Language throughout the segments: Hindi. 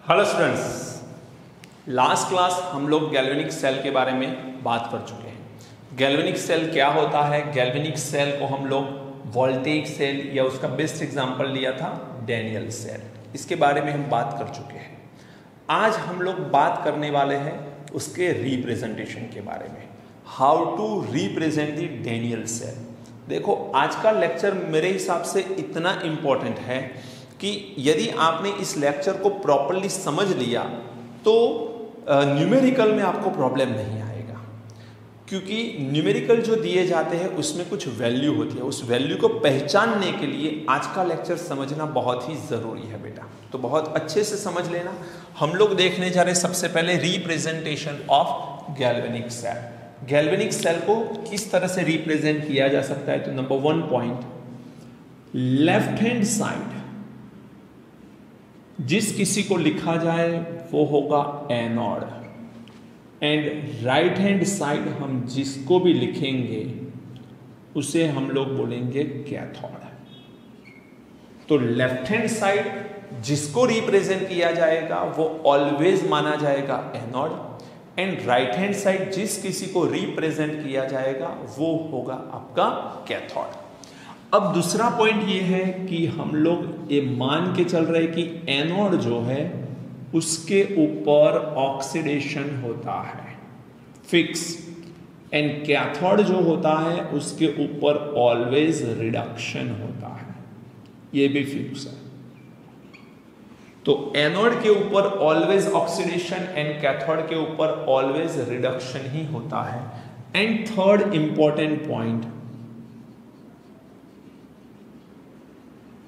हेलो स्टूडेंट्स, लास्ट क्लास हम लोग गैल्वेनिक सेल के बारे में बात कर चुके हैं। गैल्वेनिक सेल क्या होता है? गैल्वेनिक सेल को हम लोग वोल्टेइक सेल या उसका बेस्ट एग्जांपल लिया था डैनियल सेल। इसके बारे में हम बात कर चुके हैं। आज हम लोग बात करने वाले हैं उसके रिप्रेजेंटेशन के बारे में, how to represent the Daniell cell. देखो, आज का लेक्चर मेरे हिसाब से इतना इम्पोर्टेंट है कि यदि आपने इस लेक्चर को प्रॉपरली समझ लिया तो न्यूमेरिकल में आपको प्रॉब्लम नहीं आएगा, क्योंकि न्यूमेरिकल जो दिए जाते हैं उसमें कुछ वैल्यू होती है। उस वैल्यू को पहचानने के लिए आज का लेक्चर समझना बहुत ही ज़रूरी है बेटा, तो बहुत अच्छे से समझ लेना। हम लोग देखने जा रहे हैं सबसे पहले representation of galvanic cell. Galvanic cell को किस तरह से रिप्रेजेंट किया जा सकता है? तो number 1 point, left hand side जिस किसी को लिखा जाए वो होगा anode, and right hand side हम जिसको भी लिखेंगे उसे हम लोग बोलेंगे कैथोड। तो लेफ्ट हैंड साइड जिसको रिप्रेजेंट किया जाएगा वो ऑलवेज माना जाएगा anode, and right hand side जिस किसी को रिप्रेजेंट किया जाएगा वो होगा आपका कैथोड। अब दूसरा पॉइंट ये है कि हम लोग ये मान के चल रहे हैं कि एनोड जो है उसके ऊपर ऑक्सीडेशन होता है फिक्स, एंड कैथोड जो होता है उसके ऊपर ऑलवेज रिडक्शन होता है, ये भी फिक्स है। तो एनोड के ऊपर ऑलवेज ऑक्सीडेशन एंड कैथोड के ऊपर ऑलवेज रिडक्शन ही होता है। And third important point,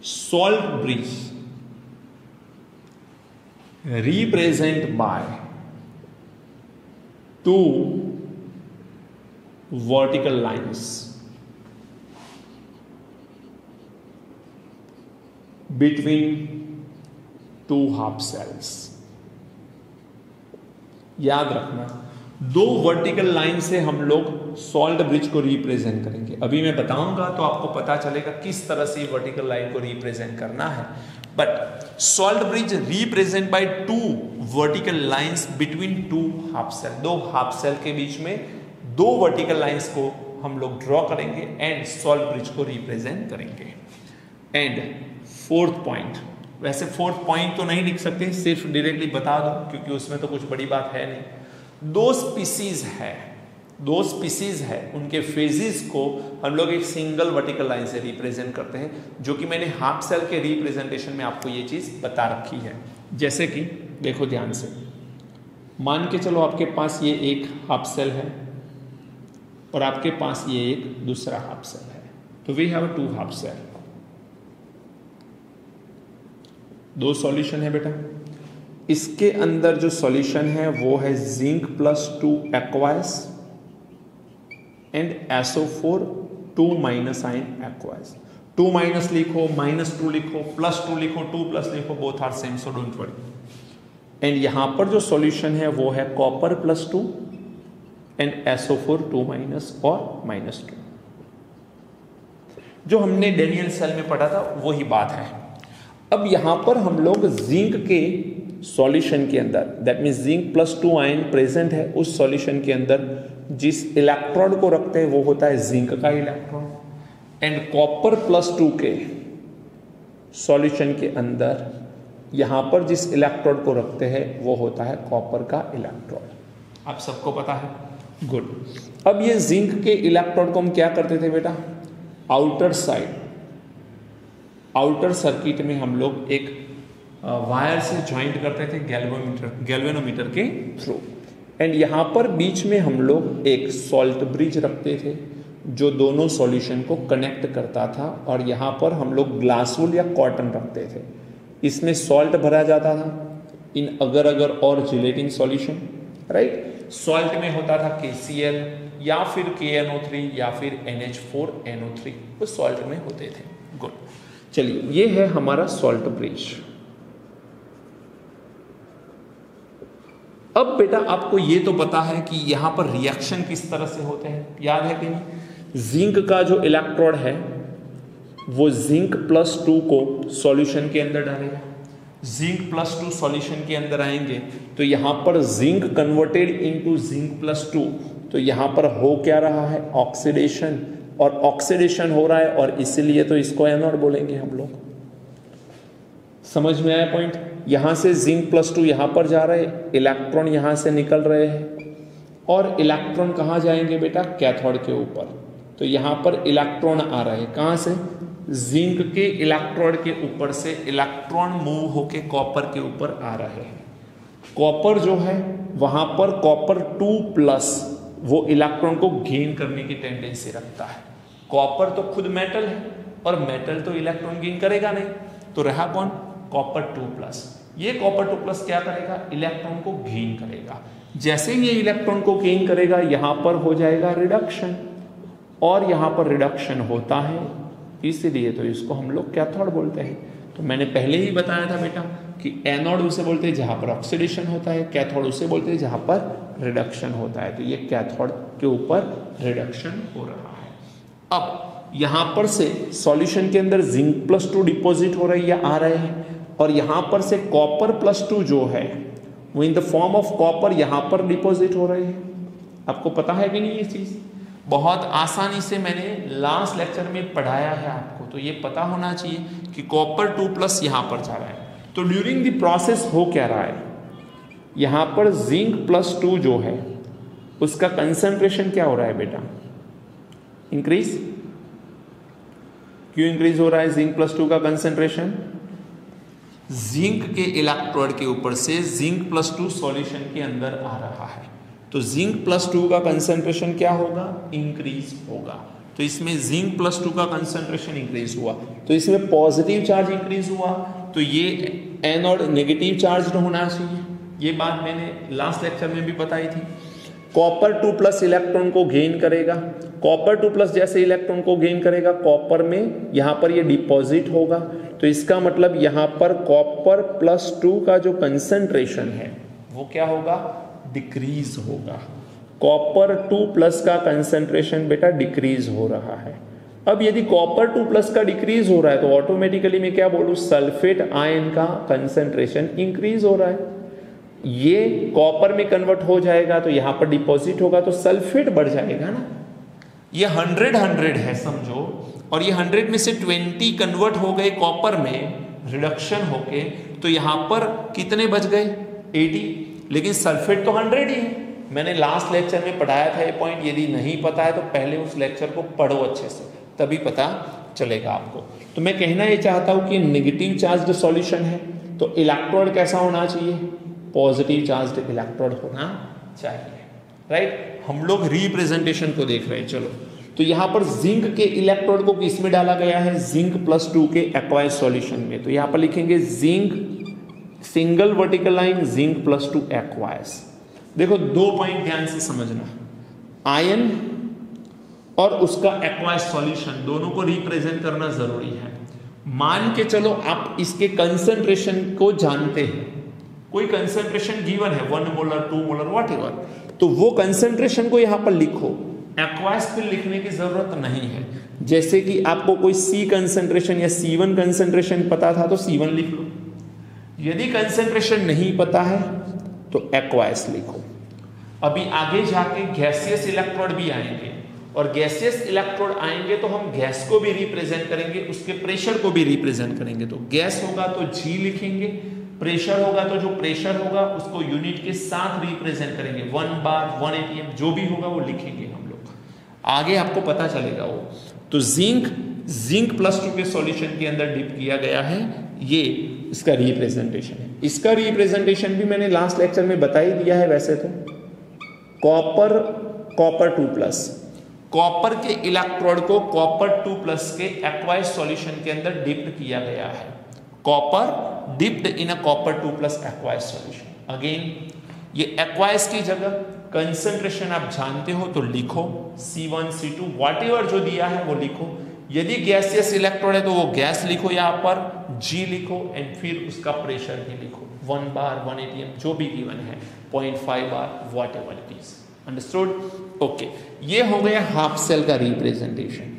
salt bridge represent by two vertical lines between two half cells। याद रखना, दो वर्टिकल लाइन से हम लोग सॉल्ट ब्रिज को रिप्रेजेंट करेंगे। अभी मैं बताऊंगा तो आपको पता चलेगा किस तरह से वर्टिकल लाइन को रिप्रेजेंट करना है। But salt bridge represent by two vertical lines between two half cell. दो हाफ सेल के बीच में दो वर्टिकल लाइंस को हम लोग ड्रॉ करेंगे एंड सॉल्ट ब्रिज को रिप्रेजेंट करेंगे। एंड फोर्थ पॉइंट, वैसे फोर्थ पॉइंट तो नहीं लिख सकते, सिर्फ डायरेक्टली बता दो क्योंकि उसमें तो कुछ बड़ी बात है नहीं। दो स्पीसीज है, उनके फेजेस को हम लोग एक सिंगल वर्टिकल लाइन से रिप्रेजेंट करते हैं, जो कि मैंने हाफ सेल के रिप्रेजेंटेशन में आपको ये चीज बता रखी है। जैसे कि देखो ध्यान से, मान के चलो आपके पास ये एक हाफ सेल है और आपके पास ये एक दूसरा हाफ सेल है, तो we have two half cell. दो सॉल्यूशन है बेटा, इसके अंदर जो सॉल्यूशन है वो है zinc +2 aqueous and SO4 2- ion aqueous. 2- लिखो, -2 लिखो, +2 लिखो, 2+ लिखो, both are same, so don't worry. And यहां पर जो सॉल्यूशन है वो है कॉपर +2 एंड SO4 2- और -2। जो हमने डैनियल सेल में पढ़ा था वही बात है। अब यहां पर हम लोग जिंक के सॉल्यूशन के अंदर, that means zinc +2 ion present है, उस सॉल्यूशन के अंदर जिस इलेक्ट्रोड को रखते हैं वो होता है जिंक का इलेक्ट्रॉन, एंड कॉपर +2 के सॉल्यूशन के अंदर यहां पर जिस इलेक्ट्रोड को रखते हैं वो होता है कॉपर का इलेक्ट्रोड। आप सबको पता है, गुड। अब ये जिंक के इलेक्ट्रोड को हम क्या करते थे बेटा? आउटर साइड, आउटर सर्किट में हम लोग एक वायर से ज्वाइंट करते थे गैल्वेनोमीटर के थ्रू, एंड यहां पर बीच में हम लोग एक सॉल्ट ब्रिज रखते थे जो दोनों सॉल्यूशन को कनेक्ट करता था, और यहां पर हम लोग ग्लासवुल या कॉटन रखते थे, इसमें सॉल्ट भरा जाता था इन अगर और जिलेटिन सॉल्यूशन, राइट। सॉल्ट में होता था KCl या फिर KNO3 या फिर NH4NO3, वो सॉल्ट में होते थे। गुड, चलिए ये है हमारा सॉल्ट ब्रिज। अब बेटा आपको ये तो पता है कि यहां पर रिएक्शन किस तरह से होते हैं, याद है कि नहीं? जिंक का जो इलेक्ट्रोड है वो जिंक +2 को सॉल्यूशन के अंदर डालेगा, जिंक प्लस 2 सॉल्यूशन के अंदर आएंगे तो यहाँ पर zinc converted into zinc plus 2, तो यहाँ पर हो क्या रहा है, ऑक्सीडेशन, और ऑक्सीडेशन हो रहा है और इसीलिए तो इसको एनोड बोलेंगे हम लोग। समझ में आया पॉइंट? यहाँ से जिंक प्लस 2 यहाँ पर जा रहे, इलेक्ट्रॉन यहाँ से निकल रहे हैं और इलेक्ट्रॉन कहाँ जाएंगे बेटा, कैथोड के ऊपर। तो यहाँ पर इलेक्ट्रॉन आ रहे हैं कहाँ से, जिंक के इलेक्ट्रोड के ऊपर से इलेक्ट्रॉन मूव होके कॉपर के ऊपर आ रहे हैं। कॉपर जो है वहां पर कॉपर 2+ वो इलेक्ट्रॉन को गेन करने की टेंडेंसी रखता है। कॉपर तो खुद मेटल है और मेटल तो इलेक्ट्रॉन गेन करेगा नहीं, तो रहा कौन, कॉपर 2+। ये कॉपर 2+ क्या करेगा, इलेक्ट्रॉन को गेन करेगा। जैसे ये इलेक्ट्रॉन को गेन करेगा यहां पर हो जाएगा रिडक्शन, और यहां पर रिडक्शन होता है, इसीलिए तो इसको हम लोग कैथोड बोलते हैं। तो मैंने पहले ही बताया था बेटा कि एनोड उसे बोलते हैं जहां पर ऑक्सीडेशन होता है, कैथोड उसे बोलते हैं जहां पर रिडक्शन होता है। तो ये कैथोड के ऊपर रिडक्शन हो रहा है। अब यहां पर से सॉल्यूशन के अंदर जिंक प्लस 2 डिपॉजिट हो रही है, आ रहे हैं, और यहां पर से कॉपर प्लस 2 जो है वो in the form of copper यहां पर डिपॉजिट हो रहे हैं। आपको पता है कि नहीं ये चीज? बहुत आसानी से मैंने लास्ट लेक्चर में पढ़ाया है आपको, तो ये पता होना चाहिए कि कॉपर 2+ यहां पर जा रहा है। तो ड्यूरिंग द प्रोसेस हो क्या रहा है, यहां पर जिंक प्लस 2 जो है उसका कंसंट्रेशन क्या हो रहा है बेटा, इंक्रीज। क्यों इंक्रीज हो रहा है जिंक प्लस 2 का कंसंट्रेशन? जिंक के इलेक्ट्रोड के ऊपर से जिंक प्लस 2 सॉल्यूशन के अंदर आ रहा है, तो जिंक प्लस 2 का कंसंट्रेशन क्या होगा, इंक्रीज होगा। तो इसमें जिंक प्लस 2 का कंसंट्रेशन इंक्रीज हुआ, तो इसमें पॉजिटिव चार्ज इंक्रीज हुआ, तो ये एनोड नेगेटिव चार्ज होना चाहिए। ये बात मैंने लास्ट लेक्चर में भी बताई थी। कॉपर 2+ इलेक्ट्रॉन को गेन करेगा, कॉपर 2+ जैसे इलेक्ट्रॉन को गेन करेगा कॉपर में, यहां पर ये डिपॉजिट होगा, तो इसका मतलब यहां पर कॉपर प्लस 2 का जो कंसंट्रेशन है वो क्या होगा, डिक्रीज होगा। कॉपर 2+ का कंसंट्रेशन बेटा डिक्रीज हो रहा है। अब यदि कॉपर 2+ का डिक्रीज हो रहा है तो ऑटोमेटिकली मैं क्या बोलूं, सल्फेट आयन का कंसंट्रेशन इंक्रीज हो रहा है। ये कॉपर में कन्वर्ट हो जाएगा तो यहां पर डिपॉजिट होगा, तो सल्फेट बढ़ जाएगा ना। ये 100 है समझो, और ये 100 में से 20 कन्वर्ट हो गए कॉपर में रिडक्शन होके, तो यहां पर कितने बच गए, 80। लेकिन सल्फेट तो 100 ही है। मैंने लास्ट लेक्चर में पढ़ाया था ये पॉइंट, यदि नहीं पता है तो पहले उस लेक्चर को पढ़ो अच्छे से, तभी पता चलेगा आपको। तो मैं कहना ये चाहता हूं कि नेगेटिव चार्ज्ड सॉल्यूशन है तो इलेक्ट्रोड कैसा होना चाहिए, पॉजिटिव चार्ज्ड इलेक्ट्रोड होना चाहिए, राइट। हम लोग रिप्रेजेंटेशन को देख रहे हैं। चलो, तो यहां पर जिंक के इलेक्ट्रोड को किस में डाला गया है, जिंक प्लस 2 के एक्वायस सॉल्यूशन में। तो यहां पर लिखेंगे zinc single vertical line, zinc plus 2 aqueous. देखो 2 पॉइंट ध्यान से समझना, आयन और उसका एक्वायस सॉल्यूशन दोनों को रिप्रेजेंट करना जरूरी है। मान के चलो आप इसके कंसंट्रेशन को जानते हैं, कोई कंसंट्रेशन गिवन है 1 मोलर 2 मोलर व्हाटएवर, तो वो कंसंट्रेशन को यहां पर लिखो, एक्वायस पे लिखने की जरूरत नहीं है। जैसे कि आपको कोई C कंसंट्रेशन या C1 कंसंट्रेशन पता था तो C1 लिख लो, यदि कंसंट्रेशन नहीं पता है तो एक्वायस लिखो। अभी आगे जाके गैसियस इलेक्ट्रोड भी आएंगे, और गैसियस इलेक्ट्रोड आएंगे तो हम गैस को भी रिप्रेजेंट करेंगे, उसके प्रेशर को भी रिप्रेजेंट करेंगे। तो गैस होगा तो G लिखेंगे, प्रेशर होगा तो जो प्रेशर होगा उसको यूनिट के साथ रिप्रेजेंट करेंगे, 1 बार 1 atm जो भी होगा वो लिखेंगे हम लोग, आगे आपको पता चलेगा वो। तो जिंक प्लस 2 के सॉल्यूशन के अंदर डिप किया गया है, ये इसका रिप्रेजेंटेशन है। इसका रिप्रेजेंटेशन भी मैंने लास्ट लेक्चर में बता ही दिया है। वैसे तो कॉपर 2+, कॉपर के इलेक्ट्रोड को कॉपर 2+ के एक्वायस सॉल्यूशन के अंदर डिप्ड किया गया है। Copper dipped in a copper 2+ aqueous solution. Again ये एक्वायस की जगह कंसंट्रेशन आप जानते हो तो लिखो, C1 C2 व्हाटएवर जो दिया है वो लिखो। यदि गैसियस इलेक्ट्रोड है तो वो गैस लिखो, यहाँ पर G लिखो, एंड फिर उसका प्रेशर भी लिखो, 1 बार 1 atm जो भी गिवन है, 0.5 बार whatever it is. Understood? Okay, ये हो गया हाफ सेल का रिप्रेजेंटेशन,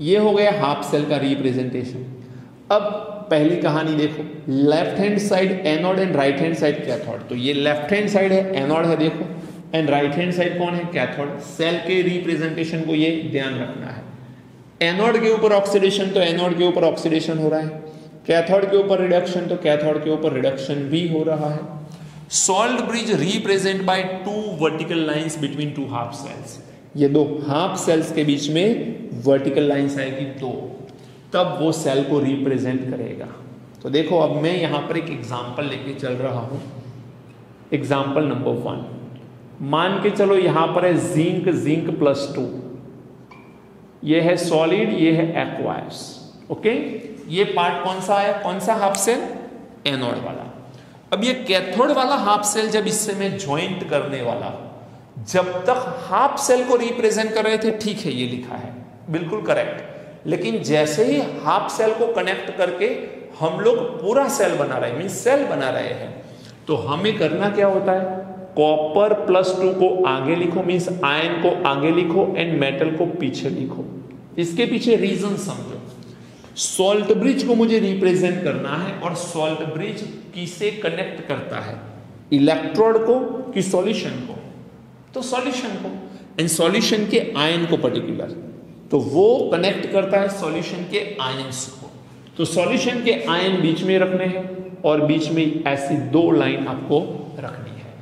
ये हो गया हाफ सेल का रिप्रेजेंटेशन। अब पहली कहानी देखो, left hand side anode and right hand side cathode. तो ये लेफ्ट हैंड साइड है एनोड है देखो, एंड राइट हैंड साइड कौन है कैथोड। सेल के रिप्रेजेंटेशन को ये ध्यान रखना है। एनोड के ऊपर ऑक्सीडेशन तो एनोड के ऊपर ऑक्सीडेशन हो रहा है, कैथोड के ऊपर रिडक्शन तो कैथोड के ऊपर रिडक्शन भी हो रहा है। Salt bridge represent by two vertical lines between two half cells. ये दो हाफ सेल्स के बीच में वर्टिकल लाइंस आएगी दो, तब वो सेल को रिप्रेजेंट करेगा। तो देखो अब मैं यहां पर एक एग्जांपल लेके चल रहा हूं। एग्जांपल नंबर 1, मान के चलो यहां पर है जिंक, जिंक +2, ये है सॉलिड, ये है एक्वायस। ओके, ये पार्ट कौन सा आया, कौन सा हाफ सेल, एनोड वाला। अब ये कैथोड वाला हाफ सेल जब इससे मैं ज्वाइंट करने वाला, जब तक हाफ सेल को रिप्रेजेंट कर रहे थे ठीक है, ये लिखा है बिल्कुल करेक्ट, लेकिन जैसे ही हाफ सेल को कनेक्ट करके हम लोग पूरा सेल बना रहे हैं, मीन सेल बना रहे हैं, तो हमें करना क्या होता है, कॉपर +2 को आगे लिखो, मीन्स आयन को आगे लिखो एंड मेटल को पीछे लिखो। इसके पीछे रीजन समझो। सॉल्ट ब्रिज को मुझे रिप्रेजेंट करना है, और सॉल्ट ब्रिज किसे कनेक्ट करता है, इलेक्ट्रोड को कि सॉल्यूशन को, तो सॉल्यूशन को, एंड सॉल्यूशन के आयन को पर्टिकुलर, तो वो कनेक्ट करता है सॉल्यूशन के आयंस को। तो सॉल्यूशन के आयन बीच में रखने हैं, और बीच में ऐसी दो लाइन आपको रखनी है।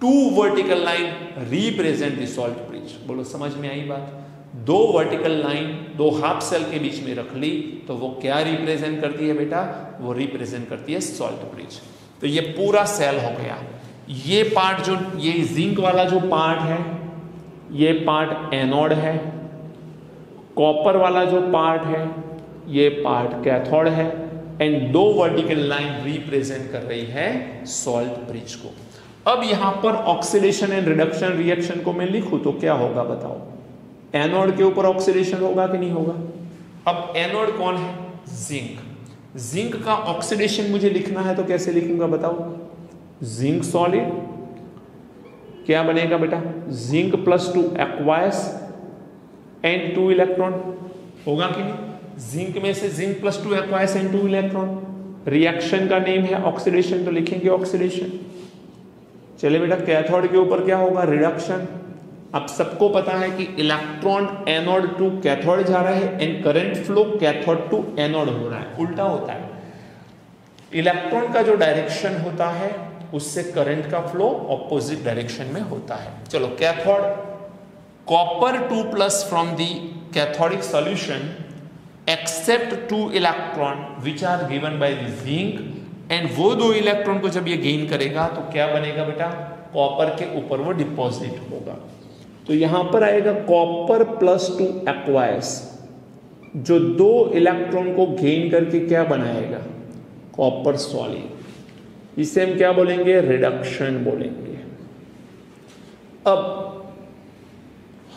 Two vertical line represent the salt bridge. बोलो समझ में आई बात। दो वर्टिकल लाइन दो हाफ सेल के बीच में रख ली, तो वो क्या रिप्रेजेंट करती है बेटा, वो रिप्रेजेंट करती है सॉल्ट ब्रिज। तो ये पूरा सेल हो गया। ये पार्ट जो, ये जिंक वाला जो पार्ट है, ये पार्ट एनोड है, कॉपर वाला जो पार्ट है, ये पार्ट कैथोड है, एंड दो वर्टिकल लाइन रिप्रेजेंट कर रही है सॉल्ट ब्रिज को। अब यहां पर ऑक्सीडेशन एंड रिडक्शन रिएक्शन को मैं लिखूं तो क्या होगा बताओ, एनोड के ऊपर ऑक्सीडेशन होगा कि नहीं होगा। अब एनोड कौन है, जिंक। जिंक का ऑक्सीडेशन मुझे लिखना है तो कैसे लिखूंगा बताओ, जिंक सॉलिड, क्या बनेगा बेटा, जिंक +2 एक्वायस एंड 2 इलेक्ट्रॉन, होगा कि नहीं। जिंक में से zinc +2 aqueous and 2 electron, reaction का नेम है ऑक्सीडेशन, तो लिखेंगे ऑक्सीडेशन। चले बेटा, कैथोड के ऊपर क्या होगा, रिडक्शन। अब सबको पता है कि इलेक्ट्रॉन एनोड टू कैथोड जा रहा है, and current flow cathode to anode हो रहा है, उल्टा होता है। इलेक्ट्रॉन का जो डायरेक्शन होता है उससे करंट का फ्लो ऑपोजिट डायरेक्शन में होता है। चलो, cathode, copper 2+ from the cathodic solution accept 2 electron which are given by the zinc, and वो 2 इलेक्ट्रॉन को जब ये गेन करेगा तो क्या बनेगा बेटा, कॉपर के ऊपर वो डिपॉजिट होगा। तो यहां पर आएगा कॉपर +2 एक्वायस, जो 2 इलेक्ट्रॉन को गेन करके क्या बनाएगा, कॉपर सॉलिड। इसे हम क्या बोलेंगे, रिडक्शन बोलेंगे। अब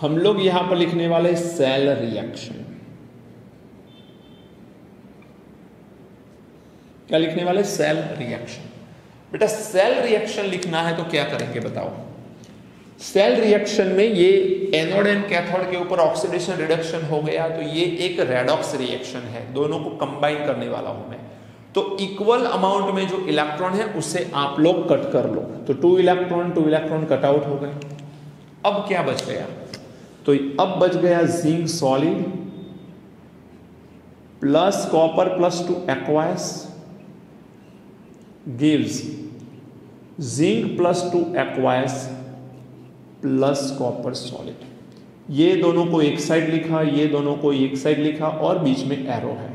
हम लोग यहां पर लिखने वाले सेल रिएक्शन, क्या लिखने वाले, सेल रिएक्शन। बेटा सेल रिएक्शन लिखना है तो क्या करेंगे बताओ। सेल रिएक्शन में ये एनोड एंड कैथोड के ऊपर ऑक्सीडेशन रिडक्शन हो गया, तो ये एक रेडॉक्स रिएक्शन है, दोनों को कंबाइन करने वाला हूं मैं। तो इक्वल अमाउंट में जो इलेक्ट्रॉन है उसे आप लोग कट कर लो, तो 2 इलेक्ट्रॉन कट आउट हो गए। अब क्या बच गया, तो अब बच गया zinc solid plus copper +2 aqueous gives zinc +2 aqueous plus copper solid. ये दोनों को एक साइड लिखा, ये दोनों को एक साइड लिखा, और बीच में एरो है।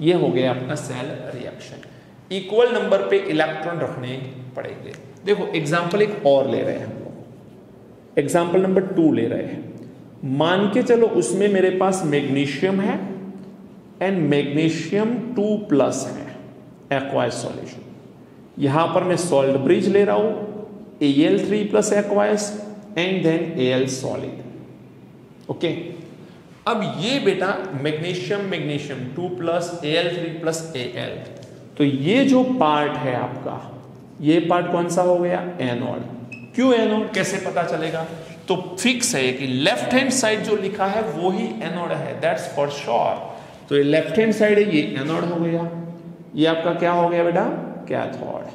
ये हो गया अपना सेल रिएक्शन। इक्वल नंबर पे इलेक्ट्रॉन रखने पड़ेंगे। देखो एग्जाम्पल एक और ले रहे हैं हम लोग, एग्जाम्पल नंबर 2 ले रहे हैं। मान के चलो उसमें मेरे पास मैग्नीशियम है एंड मैग्नीशियम 2+ है एक्वायस सॉल्यूशन। यहां पर मैं सॉल्ट ब्रिज ले रहा हूं, Al3+ aqueous and then Al solid. Okay, अब ये बेटा मैग्नीशियम 2+ Al3+ Al, तो ये जो पार्ट है आपका, ये पार्ट कौन सा हो गया, एनोड। क्यों एनोड, कैसे पता चलेगा, तो फिक्स है कि लेफ्ट हैंड साइड जो लिखा है वो ही एनोड है, दैट्स फॉर श्योर। तो ये लेफ्ट हैंड साइड है, ये एनोड हो गया, ये आपका क्या हो गया बेटा, कैथोड।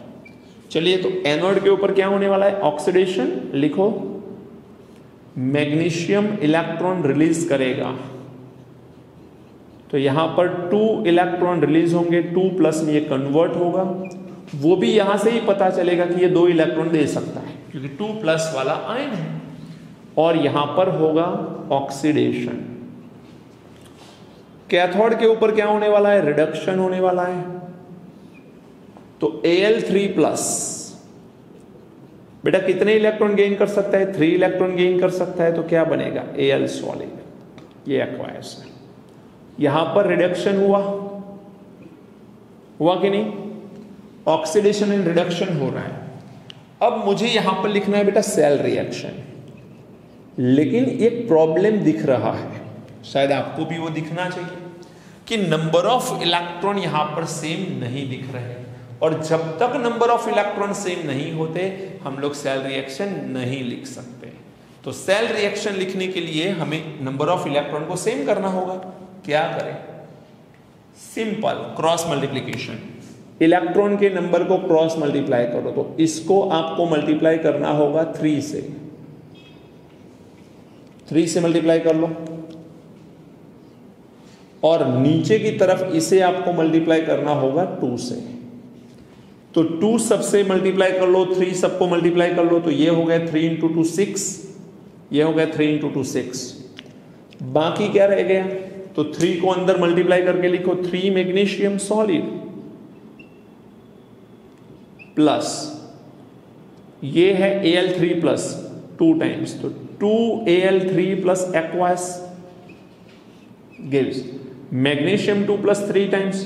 चलिए, तो एनोड के ऊपर क्या होने वाला है, ऑक्सीडेशन। लिखो, मैग्नीशियम इलेक्ट्रॉन रिलीज करेगा, तो यहां पर 2 इलेक्ट्रॉन रिलीज होंगे, 2+ में ये कन्वर्ट होगा। वो भी यहां से ही पता चलेगा कि ये 2 इलेक्ट्रॉन दे सकता है क्योंकि 2+ वाला आयन है। और यहां पर होगा ऑक्सीडेशन। कैथोड के ऊपर क्या होने वाला है, रिडक्शन होने वाला है। तो Al3+ बेटा कितने इलेक्ट्रॉन गेन कर सकता है, 3 इलेक्ट्रॉन गेन कर सकता है। तो क्या बनेगा, Al सॉलिड, ये एक्वायर्स है। यहां पर रिडक्शन हुआ कि नहीं, ऑक्सीडेशन एंड रिडक्शन हो रहा है। अब मुझे यहां पर लिखना है बेटा सेल रिएक्शन, लेकिन एक प्रॉब्लम दिख रहा है, शायद आपको भी वो दिखना चाहिए कि नंबर ऑफ इलेक्ट्रॉन यहां पर सेम नहीं दिख रहे। और जब तक नंबर ऑफ इलेक्ट्रॉन सेम नहीं होते हम लोग सेल रिएक्शन नहीं लिख सकते। तो सेल रिएक्शन लिखने के लिए हमें नंबर ऑफ इलेक्ट्रॉन को सेम करना होगा। क्या करें, सिंपल क्रॉस मल्टीप्लीकेशन। इलेक्ट्रॉन के नंबर को क्रॉस मल्टीप्लाई करो, तो इसको आपको मल्टीप्लाई करना होगा 3 से। 3 से मल्टीप्लाई कर लो, और नीचे की तरफ इसे आपको मल्टीप्लाई करना होगा 2 से। तो 2 सबसे मल्टीप्लाई कर लो, 3 सबको मल्टीप्लाई कर लो, तो ये हो गया 3 × 2 6, ये हो गया 3 × 2 6। बाकी क्या रह गया, तो 3 को अंदर मल्टीप्लाई करके लिखो, 3 मैग्नीशियम सॉलिड प्लस ये है Al3+ 2 टाइम्स, तो 2Al3+ aqueous gives magnesium 2+ 3 times,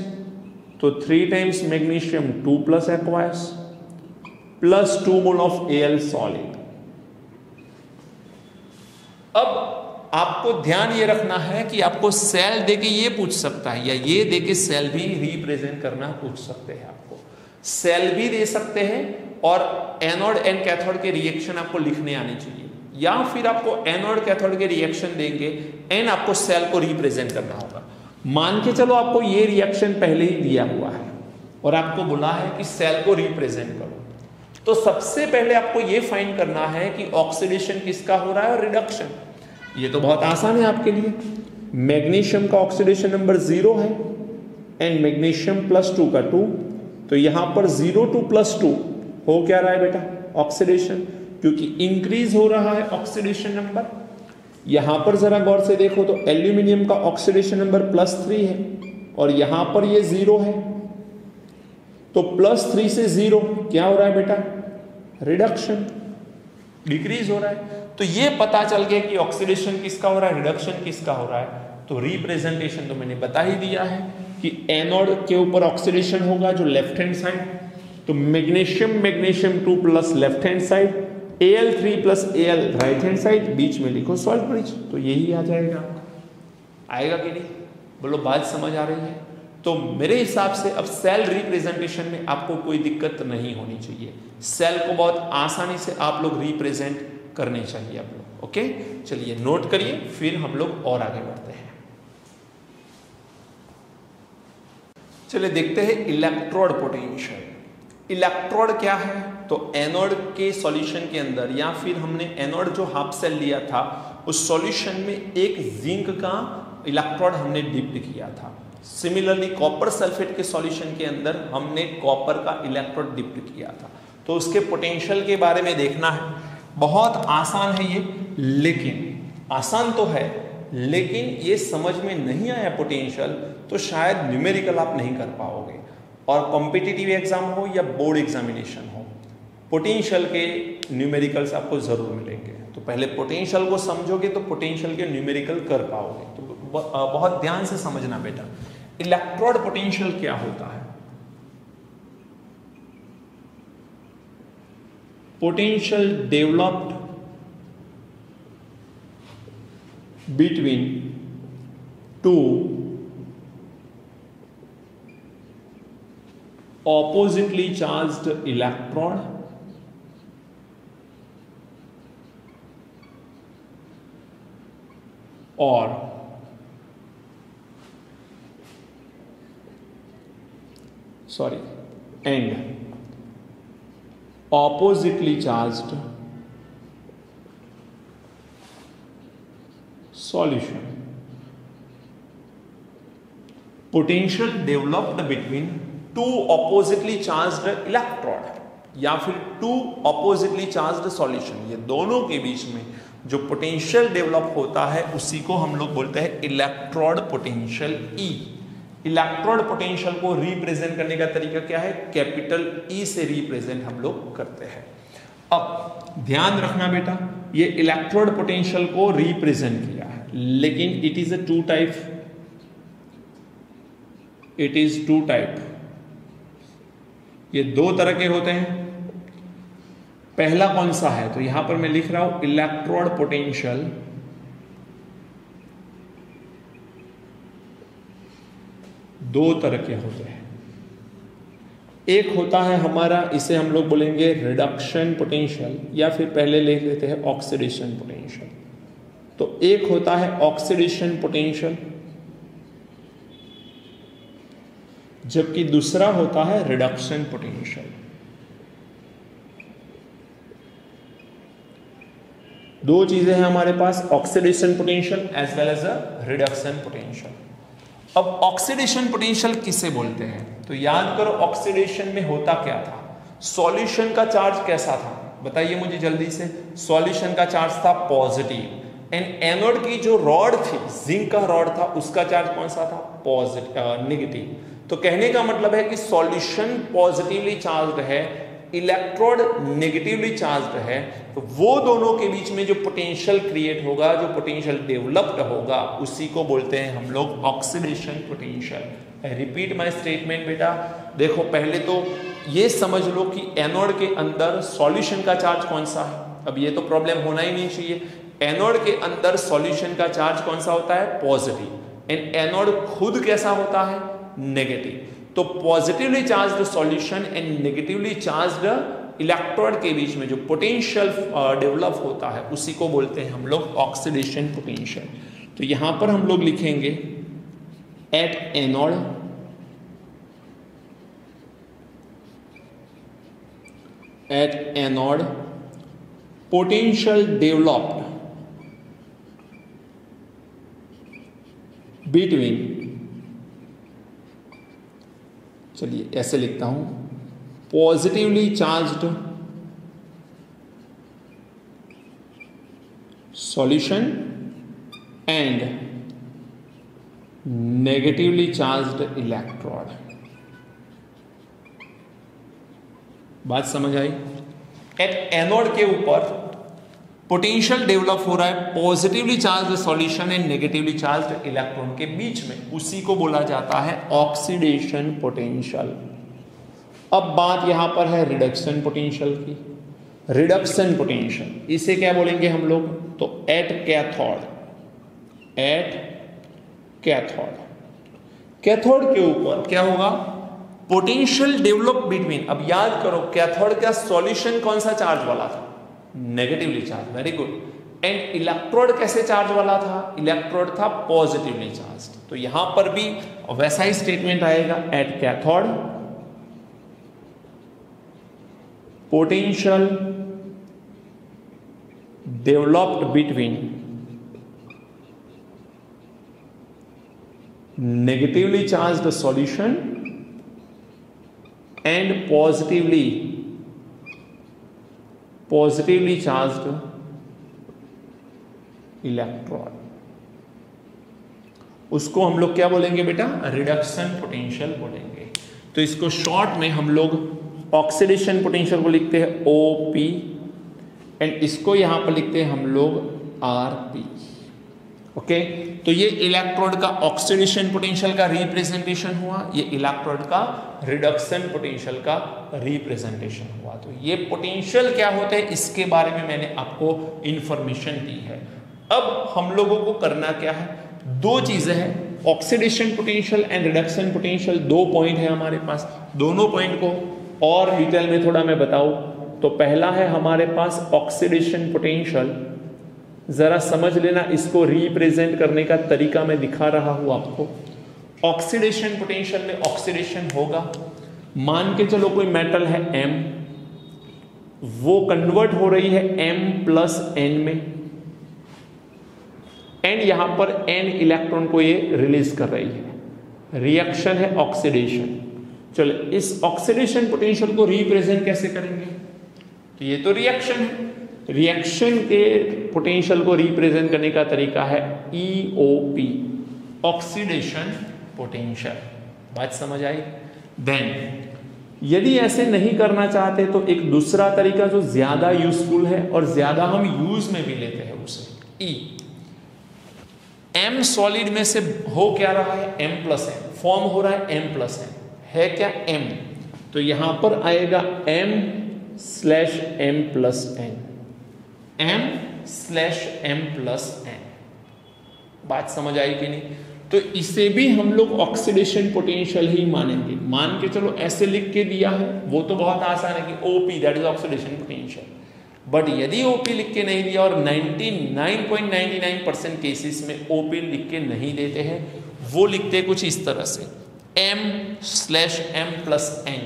तो 3 times magnesium 2+ aqueous plus 2 mole of Al solid. अब आपको ध्यान ये रखना है कि आपको सेल देके ये पूछ सकता है, या ये देके सेल भी रिप्रेजेंट करना पूछ सकते हैं। आपको सेल भी दे सकते हैं, और एनोड एंड कैथोड के रिएक्शन आपको लिखने आने चाहिए, या फिर आपको एनोड कैथोड के रिएक्शन देंगे एंड आपको सेल को रिप्रेजेंट करना होगा। मान के चलो आपको ये रिएक्शन पहले ही दिया हुआ है और आपको बोला है कि सेल को रिप्रेजेंट करो, तो सबसे पहले आपको ये फाइंड करना है कि ऑक्सीडेशन किसका हो रहा है और रिडक्शन। ये तो बहुत आसान है आपके लिए। मैग्नीशियम का ऑक्सीडेशन नंबर 0 है एंड मैग्नीशियम +2 का 2, तो यहां पर 0 2 +2 हो क्या रहा है बेटा, ऑक्सीडेशन, क्योंकि इंक्रीज हो रहा है ऑक्सीडेशन नंबर। यहां पर जरा गौर से देखो तो एल्यूमिनियम का ऑक्सीडेशन नंबर +3 है और यहां पर ये 0 है, तो +3 से 0 क्या हो रहा है बेटा, रिडक्शन, डिक्रीज हो रहा है। तो ये पता चल गया कि ऑक्सीडेशन किसका हो रहा है, रिडक्शन किसका हो रहा है। तो रिप्रेजेंटेशन तो मैंने बता ही दिया है कि एनोड के ऊपर ऑक्सीडेशन होगा जो लेफ्ट हैंड साइड, तो magnesium 2+ left hand side, Al3+ Al right hand side, बीच में लिखो सॉल्ट ब्रिज, तो यही आ जाएगा। आएगा कि नहीं, बोलो बात समझ आ रही है। तो मेरे हिसाब से अब सेल रिप्रेजेंटेशन में आपको कोई दिक्कत नहीं होनी चाहिए। सेल को बहुत आसानी से आप लोग रिप्रेजेंट करने चाहिए आप लोग। ओके, चलिए नोट करिए, फिर हम लोग और आगे बढ़ते हैं। चलिए देखते हैं इलेक्ट्रोड पोटेंशियल। इलेक्ट्रोड क्या है, तो एनोड के सॉल्यूशन के अंदर, या फिर हमने एनोड जो हाफ सेल लिया था उस सॉल्यूशन में एक जिंक का इलेक्ट्रोड हमने डिप्ट किया था। सिमिलरली कॉपर सल्फेट के सॉल्यूशन के अंदर हमने कॉपर का इलेक्ट्रोड डिप्ट किया था। तो उसके पोटेंशियल के बारे में देखना है। बहुत आसान है ये, लेकिन आसान तो है, लेकिन ये समझ में नहीं आया पोटेंशियल तो शायद न्यूमेरिकल आप नहीं कर पाओगे। और कॉम्पिटिटिव एग्जाम हो या बोर्ड एग्जामिनेशन हो, पोटेंशियल के न्यूमेरिकल्स आपको जरूर मिलेंगे। तो पहले पोटेंशियल को समझोगे तो पोटेंशियल के न्यूमेरिकल कर पाओगे। तो बहुत ध्यान से समझना बेटा, इलेक्ट्रोड पोटेंशियल क्या होता है। Potential developed between two oppositely charged electrode or sorry and oppositely charged solution. Potential developed between two oppositely charged electrode या फिर two oppositely charged solution, ये दोनों के बीच में जो पोटेंशियल डेवलप होता है उसी को हम लोग बोलते हैं इलेक्ट्रोड पोटेंशियल ई। इलेक्ट्रोड पोटेंशियल को रिप्रेजेंट करने का तरीका क्या है? कैपिटल ई से रिप्रेजेंट हम लोग करते हैं। अब ध्यान रखना बेटा, ये इलेक्ट्रोड पोटेंशियल को रिप्रेजेंट किया है, लेकिन it is a two type, it is two type, ये दो तरह के होते हैं। पहला कौन सा है? तो यहां पर मैं लिख रहा हूं इलेक्ट्रोड पोटेंशियल दो तरह के होते हैं। एक होता है हमारा, इसे हम लोग बोलेंगे रिडक्शन पोटेंशियल, या फिर पहले लिख लेते हैं ऑक्सीडेशन पोटेंशियल। तो एक होता है ऑक्सीडेशन पोटेंशियल, जबकि दूसरा होता है रिडक्शन पोटेंशियल। दो चीजें हैं हमारे पास, oxidation potential as well as a reduction potential. अब ऑक्सीडेशन पोटेंशियल किसे बोलते हैं? तो याद करो ऑक्सीडेशन में होता क्या था, सॉल्यूशन का चार्ज कैसा था, बताइए मुझे जल्दी से। सॉल्यूशन का चार्ज था पॉजिटिव, एंड एनोड की जो रॉड थी, जिंक का रॉड था, उसका चार्ज कौन सा था? Positive, negative. तो कहने का मतलब है कि सॉल्यूशन पॉजिटिवली चार्ज्ड है, इलेक्ट्रोड नेगेटिवली चार्ज्ड है, तो वो दोनों के बीच में जो पोटेंशियल क्रिएट होगा, जो पोटेंशियल डेवलप्ड होगा, उसी को बोलते हैं हम लोग oxidation potential. Repeat my statement बेटा, देखो पहले तो ये समझ लो कि एनोड के अंदर सॉल्यूशन का चार्ज कौन सा है। अब ये तो प्रॉब्लम होना ही नहीं चाहिए। एनोड के अंदर सॉल्यूशन का चार्ज कौन सा होता है? पॉजिटिव, एंड एनोड खुद कैसा होता है? नेगेटिव। तो positively charged solution and negatively charged electrode के बीच में जो पोटेंशियल डेवलप होता है, उसी को बोलते हैं हम लोग ऑक्सीडेशन पोटेंशियल। तो यहां पर हम लोग लिखेंगे at anode potential developed between, चलिए ऐसे लिखता हूं, positively charged solution and negatively charged electrode. बात समझ आई? एट एनोड के ऊपर पोटेंशियल डेवलप हो रहा है positively charged solution and negatively charged electron के बीच में, उसी को बोला जाता है ऑक्सीडेशन पोटेंशियल। अब बात यहां पर है रिडक्शन पोटेंशियल की। रिडक्शन पोटेंशियल इसे क्या बोलेंगे हम लोग? तो एट कैथोड के ऊपर क्या होगा? पोटेंशियल डेवलप बिटवीन, अब याद करो कैथोड का सॉल्यूशन कौन सा चार्ज वाला था? Negatively charge, very good. And electrode कैसे चार्ज वाला था? इलेक्ट्रोड था पॉजिटिवली चार्ज। तो यहां पर भी वैसा ही स्टेटमेंट आएगा, at cathode potential developed between negatively charged solution and positively charged electron, उसको हम लोग क्या बोलेंगे बेटा? रिडक्शन पोटेंशियल बोलेंगे। तो इसको शॉर्ट में हम लोग ऑक्सीडेशन पोटेंशियल को लिखते हैं OP, एंड इसको यहां पर लिखते हैं हम लोग RP। ओके, तो ये इलेक्ट्रोड का ऑक्सीडेशन पोटेंशियल का रिप्रेजेंटेशन हुआ, ये इलेक्ट्रोड का रिडक्शन पोटेंशियल का रिप्रेजेंटेशन हुआ। तो ये पोटेंशियल क्या होते हैं इसके बारे में मैंने आपको इंफॉर्मेशन दी है। अब हम लोगों को करना क्या है? दो चीजें हैं, oxidation potential and reduction potential, दो पॉइंट है हमारे पास। दोनों पॉइंट को और डिटेल में थोड़ा मैं बताऊं तो पहला है हमारे पास ऑक्सीडेशन पोटेंशियल। जरा समझ लेना, इसको रिप्रेजेंट करने का तरीका मैं दिखा रहा हूं आपको। ऑक्सीडेशन पोटेंशियल में ऑक्सीडेशन होगा, मान के चलो कोई मेटल है M, वो कन्वर्ट हो रही है M+N में, एंड यहां पर N इलेक्ट्रॉन को ये रिलीज कर रही है। रिएक्शन है ऑक्सीडेशन। चलो इस ऑक्सीडेशन पोटेंशियल को रिप्रेजेंट कैसे करेंगे? तो ये तो रिएक्शन है, रिएक्शन के पोटेंशियल को रिप्रेजेंट करने का तरीका है EOP, ऑक्सीडेशन पोटेंशियल। बात समझ आई? देन यदि ऐसे नहीं करना चाहते तो एक दूसरा तरीका जो ज्यादा यूजफुल है और ज्यादा हम यूज में भी लेते हैं उसे E। M सॉलिड में से हो क्या रहा है? M+N फॉर्म हो रहा है M+N है क्या M, तो यहां पर आएगा M/M+N, M/M+N। बात समझ आई कि नहीं? तो इसे भी हम लोग ऑक्सीडेशन पोटेंशियल ही मानेंगे। मान के चलो ऐसे लिख के दिया है, वो तो बहुत आसान है कि OP that is oxidation potential, but यदि OP लिख के नहीं दिया और 99.99% केसेस में OP लिख के नहीं देते हैं, वो लिखते कुछ इस तरह से M/M+N,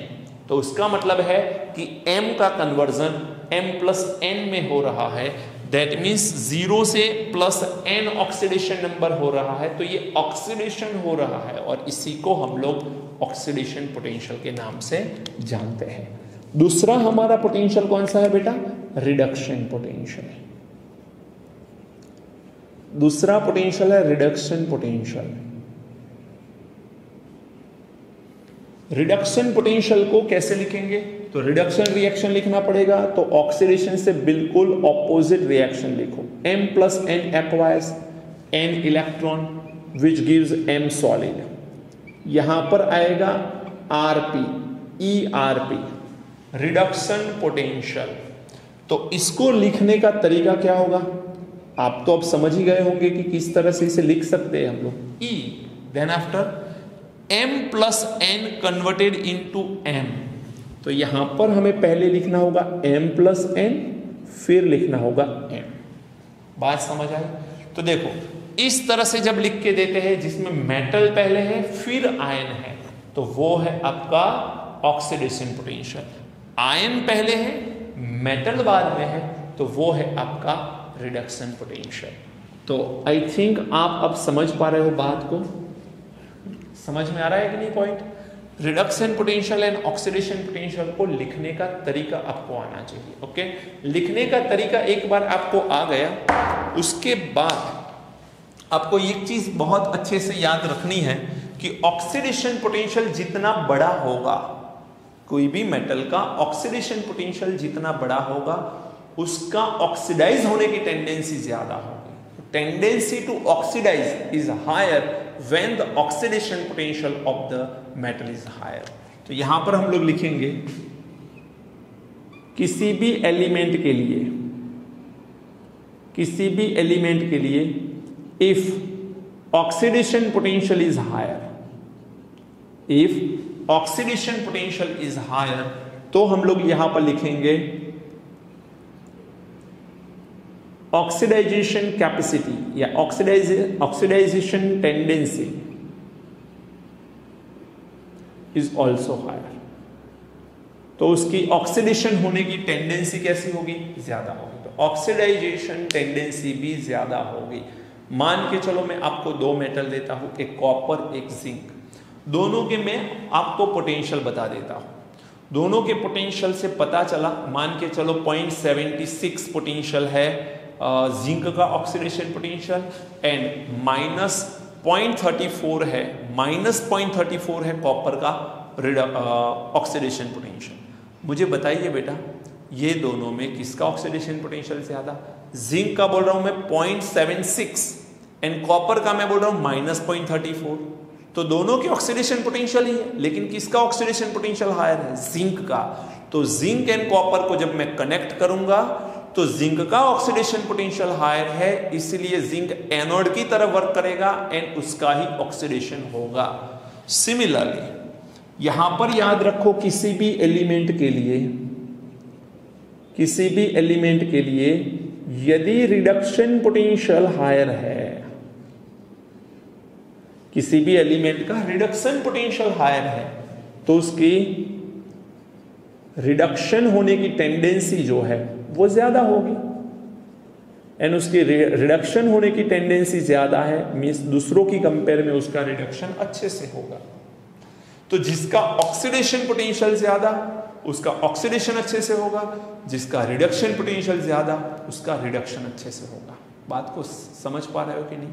तो उसका मतलब है कि M का कन्वर्जन M+N में हो रहा है, दैट मीन्स 0 से +N ऑक्सीडेशन नंबर हो रहा है, तो ये ऑक्सीडेशन हो रहा है और इसी को हम लोग ऑक्सीडेशन पोटेंशियल के नाम से जानते हैं। दूसरा हमारा पोटेंशियल कौन सा है बेटा? Reduction potential. दूसरा पोटेंशियल है रिडक्शन पोटेंशियल। रिडक्शन पोटेंशियल को कैसे लिखेंगे? तो रिडक्शन रिएक्शन लिखना पड़ेगा, तो ऑक्सीडेशन से बिल्कुल ऑपोजिट रिएक्शन लिखो। M+N acquires N electron which gives M solid. यहां पर आएगा RP, ERP, रिडक्शन पोटेंशियल। तो इसको लिखने का तरीका क्या होगा? आप तो अब समझ ही गए होंगे कि किस तरह से इसे लिख सकते हैं हम लोग। E then after M+N converted into M, तो यहां पर हमें पहले लिखना होगा M+N, फिर लिखना होगा M। बात समझ आई? तो देखो इस तरह से जब लिख के देते हैं जिसमें मेटल पहले है फिर आयन है, तो वो है आपका ऑक्सीडेशन पोटेंशियल। आयन पहले है मेटल बाद में है, तो वो है आपका रिडक्शन पोटेंशियल। तो आई थिंक आप अब समझ पा रहे हो बात को। समझ में आ रहा है कि नहीं point? Reduction potential and oxidation potential को लिखने का तरीका आपको आना चाहिए। ओके, लिखने का तरीका एक बार आपको आ गया, उसके बाद आपको एक चीज बहुत अच्छे से याद रखनी है कि ऑक्सीडेशन पोटेंशियल जितना बड़ा होगा, कोई भी मेटल का ऑक्सीडेशन पोटेंशियल जितना बड़ा होगा, उसका ऑक्सीडाइज होने की टेंडेंसी ज्यादा होगी। Tendency to oxidize is higher when the oxidation potential of the metal is higher। तो यहां पर हम लोग लिखेंगे किसी भी एलिमेंट के लिए if oxidation potential is higher, तो हम लोग यहां पर लिखेंगे ऑक्सीडाइजेशन कैपेसिटी या oxidization tendency is also higher. तो उसकी ऑक्सीडेशन होने की टेंडेंसी कैसी होगी? ज्यादा होगी। तो ऑक्सीडाइजेशन टेंडेंसी भी ज्यादा होगी। मान के चलो मैं आपको दो मेटल देता हूं, एक कॉपर एक जिंक, दोनों के मैं आपको पोटेंशियल बता देता हूं। दोनों के पोटेंशियल से पता चला, मान के चलो 0.76 पोटेंशियल है जिंक का ऑक्सीडेशन पोटेंशियल एंड -0.34 है, -0.34 है कॉपर का ऑक्सीडेशन पोटेंशियल। मुझे बताइए बेटा, ये दोनों में किसका ऑक्सीडेशन पोटेंशियल ज्यादा? जिंक का बोल रहा हूं मैं 0.76 एंड कॉपर का मैं बोल रहा हूं -0.34। तो दोनों की ऑक्सीडेशन पोटेंशियल ही है, लेकिन किसका ऑक्सीडेशन पोटेंशियल हायर है? जिंक का। तो जिंक एंड कॉपर को जब मैं कनेक्ट करूंगा तो जिंक का ऑक्सीडेशन पोटेंशियल हायर है, इसलिए जिंक एनोड की तरफ वर्क करेगा एंड उसका ही ऑक्सीडेशन होगा। सिमिलरली यहां पर याद रखो, किसी भी एलिमेंट के लिए यदि रिडक्शन पोटेंशियल हायर है, किसी भी एलिमेंट का रिडक्शन पोटेंशियल हायर है, तो उसकी रिडक्शन होने की टेंडेंसी जो है वो ज्यादा होगी, एंड उसकी रिडक्शन होने की टेंडेंसी ज्यादा है, मींस दूसरों की कंपेयर में उसका रिडक्शन अच्छे से होगा। तो जिसका ऑक्सीडेशन पोटेंशियल ज्यादा उसका ऑक्सीडेशन अच्छे से होगा, जिसका रिडक्शन पोटेंशियल ज्यादा उसका रिडक्शन अच्छे से होगा। बात को समझ पा रहे हो कि नहीं?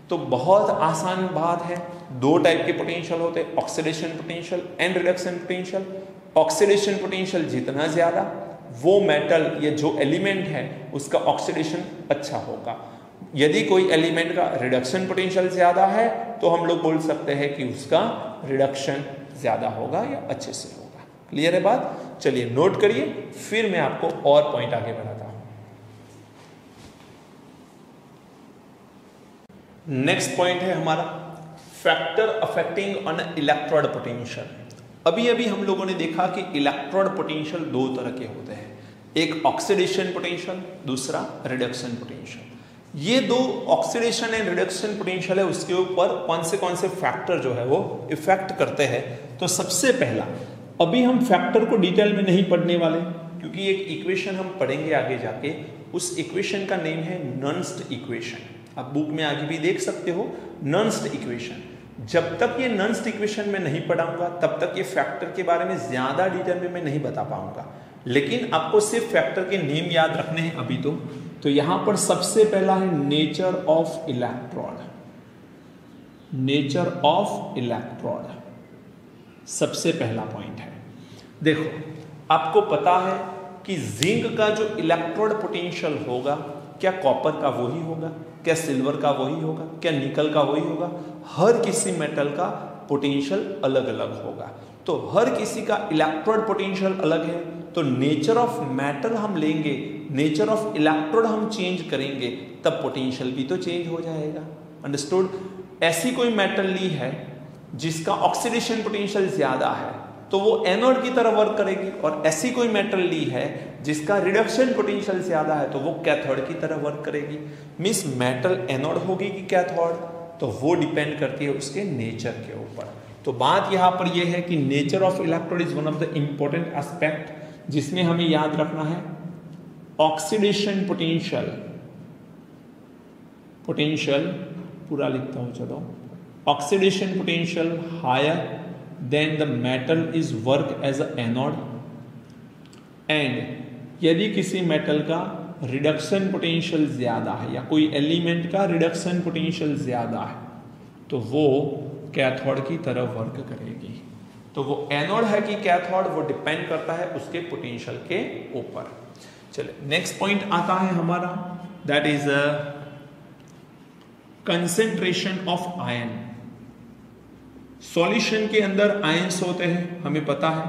तो बहुत आसान बात है। दो टाइप के पोटेंशियल होते हैं, oxidation potential and reduction potential. Oxidation potential जितना ज्यादा वो मेटल या जो एलिमेंट है उसका ऑक्सीडेशन अच्छा होगा। यदि कोई एलिमेंट का रिडक्शन पोटेंशियल ज्यादा है तो हम लोग बोल सकते हैं कि उसका रिडक्शन ज्यादा होगा या अच्छे से होगा। क्लियर है बात? चलिए नोट करिए, फिर मैं आपको और पॉइंट आगे बढ़ाता हूं। नेक्स्ट पॉइंट है हमारा factor affecting on electrode potential. अभी अभी हम लोगों ने देखा कि इलेक्ट्रोड पोटेंशियल दो तरह के होते हैं, एक ऑक्सीडेशन पोटेंशियल, दूसरा रिडक्शन पोटेंशियल। ये दो ऑक्सीडेशन एंड रिडक्शन पोटेंशियल है, उसके ऊपर कौन से फैक्टर जो है वो इफेक्ट करते हैं। तो सबसे पहला, अभी हम फैक्टर को डिटेल में नहीं पढ़ने वाले क्योंकि एक इक्वेशन हम पढ़ेंगे आगे जाके, उस इक्वेशन का नेम है नन्स्ट इक्वेशन। आप बुक में आगे भी देख सकते हो नन्स्ट इक्वेशन। जब तक ये नन्स्ट इक्वेशन में नहीं पढ़ाऊंगा तब तक ये फैक्टर के बारे में ज्यादा डिटेल में मैं नहीं बता पाऊंगा, लेकिन आपको सिर्फ फैक्टर के नेम याद रखने हैं अभी तो यहां पर सबसे पहला है nature of electrode. Nature of electrode सबसे पहला पॉइंट है। देखो, आपको पता है कि जिंक का जो इलेक्ट्रोड पोटेंशियल होगा, क्या कॉपर का वही होगा, क्या सिल्वर का वही होगा, क्या निकल का वही होगा? हर किसी मेटल का पोटेंशियल अलग अलग होगा, तो हर किसी का इलेक्ट्रोड पोटेंशियल अलग है। तो नेचर ऑफ मेटल हम लेंगे, नेचर ऑफ इलेक्ट्रोड हम चेंज करेंगे, तब पोटेंशियल भी तो चेंज हो जाएगा। अंडरस्टूड? ऐसी कोई मेटल ली है जिसका ऑक्सीडेशन पोटेंशियल ज्यादा है तो वो एनोड की तरह वर्क करेगी, और ऐसी कोई मेटल ली है जिसका रिडक्शन पोटेंशियल ज्यादा है तो वो कैथोड की तरह वर्क करेगी। मींस मेटल एनोड होगी कि कैथोड, तो वो डिपेंड करती है उसके नेचर के ऊपर। तो बात यहां पर यह है कि nature of electrode is one of the important aspect जिसमें हमें याद रखना है ऑक्सीडेशन पोटेंशियल पूरा लिखता हूं, चलो। Oxidation potential higher then the metal is work as a anode, and यदि किसी मेटल का रिडक्शन पोटेंशियल ज्यादा है या कोई एलिमेंट का रिडक्शन पोटेंशियल ज्यादा है तो वो कैथोड की तरह वर्क करेगी। तो वो एनोड है कि कैथोड, वो डिपेंड करता है उसके पोटेंशियल के ऊपर। चलिए नेक्स्ट पॉइंट आता है हमारा, that is concentration of ion. Solution के अंदर आयंस होते हैं, हमें पता है,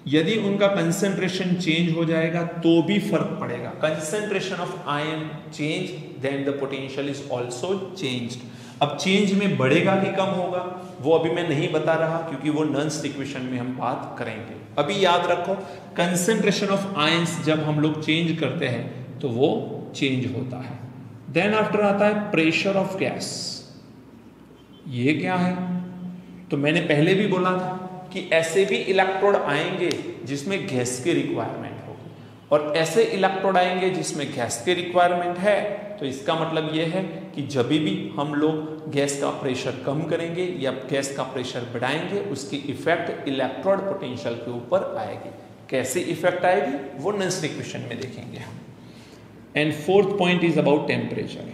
यदि उनका कंसेंट्रेशन चेंज हो जाएगा तो भी फर्क पड़ेगा। Concentration of ion change then the potential is also changed. अब चेंज में बढ़ेगा कि कम होगा वो अभी मैं नहीं बता रहा क्योंकि वो नन्स्ट इक्वेशन में हम बात करेंगे। अभी याद रखो, कंसेंट्रेशन ऑफ आयंस जब हम लोग चेंज करते हैं तो वो चेंज होता है। देन आफ्टर आता है प्रेशर ऑफ गैस। ये क्या है? तो मैंने पहले भी बोला था कि ऐसे भी इलेक्ट्रोड आएंगे जिसमें गैस की रिक्वायरमेंट होगी, और ऐसे इलेक्ट्रोड आएंगे जिसमें गैस की रिक्वायरमेंट है। तो इसका मतलब यह है कि जब भी हम लोग गैस का प्रेशर कम करेंगे या गैस का प्रेशर बढ़ाएंगे, उसकी इफेक्ट इलेक्ट्रोड पोटेंशियल के ऊपर आएगी। कैसे इफेक्ट आएगी वो नेक्स्ट इक्वेशन में देखेंगे हम। And fourth point is about temperature.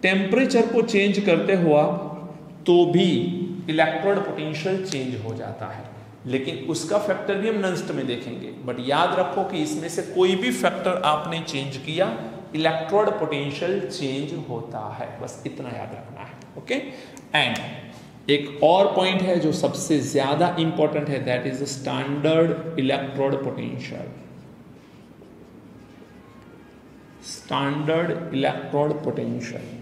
Temperature को चेंज करते हुआ तो भी इलेक्ट्रोड पोटेंशियल चेंज हो जाता है, लेकिन उसका फैक्टर भी हम नेक्स्ट में देखेंगे। बट याद रखो कि इसमें से कोई भी फैक्टर आपने चेंज किया, इलेक्ट्रोड पोटेंशियल चेंज होता है, बस इतना याद रखना है। ओके। एंड एक और पॉइंट है जो सबसे ज्यादा इंपॉर्टेंट है, that is standard electrode potential. Standard electrode potential.